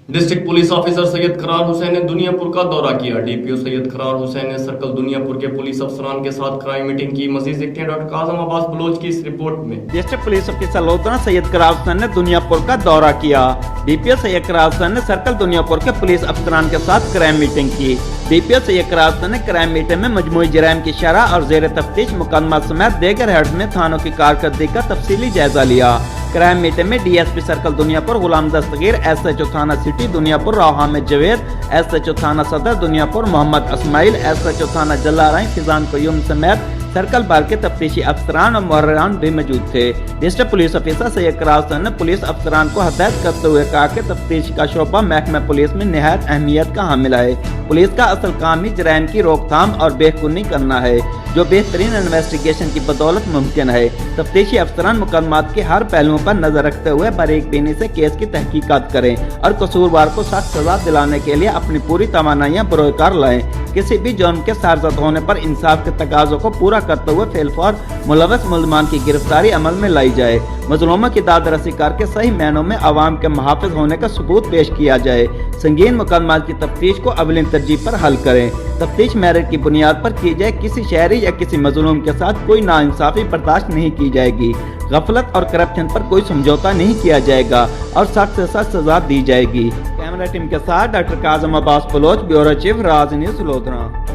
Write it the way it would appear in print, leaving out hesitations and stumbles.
District police officer Syed Karar Hussain ने दुनियापुर का दौरा किया। डीपीओ सैयद करार हुसैन ने सर्कल दुनियापुर के पुलिस अफसरान के साथ क्राइम मीटिंग की। मजीद देखते हैं डॉक्टर काजम अब्बास बलोच की इस रिपोर्ट में। District police officer Lodhran Syed Karar Hussain ने दुनियापुर का दौरा किया। डीपीओ सैयद करार हुसैन ने सर्कल दुनियापुर के पुलिस अफसरान के साथ क्राइम मीटिंग की। डीपीओ सैयद करार हुसैन ने क्राइम मीटिंग में मजमूई जराइम की शरह और जेर तफ्तीश मुकदमा समेत दीगर हेड्स में थानों की कारकर्दगी का तफसीली जायजा लिया। क्राइम मीटिंग में डीएसपी सर्कल दुनियापुर गुलाम दस्तगीर, एसएचओ थाना सिटी दुनियापुर राव हामिद जवेद, एसएचओ थाना सदर दुनियापुर मोहम्मद इस्माइल, एसएचओ थाना जलाराई फिजान कयूम समेत सर्कल बार के तफ्तीशी अफसरान और मुहर्रिरान भी मौजूद थे। District police officer Syed Karar Hussain ने पुलिस अफसरान को हदायत करते हुए कहा कि तफ्तीश का शोबा महकमा पुलिस में निहायत अहमियत का हामिल है। पुलिस का असल काम ही जराइम की रोकथाम और बेखुनी करना है, जो बेहतरीन इन्वेस्टिगेशन की बदौलत मुमकिन है। तफ्तीशी अफसरान मुकदमात के हर पहलुओं पर नजर रखते हुए बारीक बीनी से केस की तहकीकात करें और कसूरवार को सख्त सजा दिलाने के लिए अपनी पूरी तवानाइयां बरोकार लाएं। किसी भी जुर्म के सारजद होने पर इंसाफ के तकाजों को पूरा करते हुए फेलफौर मुलव्वस मुल्ज़मान की गिरफ्तारी अमल में लाई जाए। मजलूमों की दाद रसी करके सही मायनों में अवाम के मुहाफिज होने का सबूत पेश किया जाए। संगीन मुकदमात की तफ्तीश को अवलिन तरजीह पर हल करें। तफ्तीश मेरिट की बुनियाद पर की जाए। किसी शहरी या किसी मजलूम के साथ कोई नाइंसाफी बर्दाश्त नहीं की जाएगी। गफलत और करप्शन पर कोई समझौता नहीं किया जाएगा और सख्त से सख्त सजा दी जाएगी। कैमरा टीम के साथ doctor काजम Abbas Bloch, bureau chief, राज न्यूज़, लोधरा।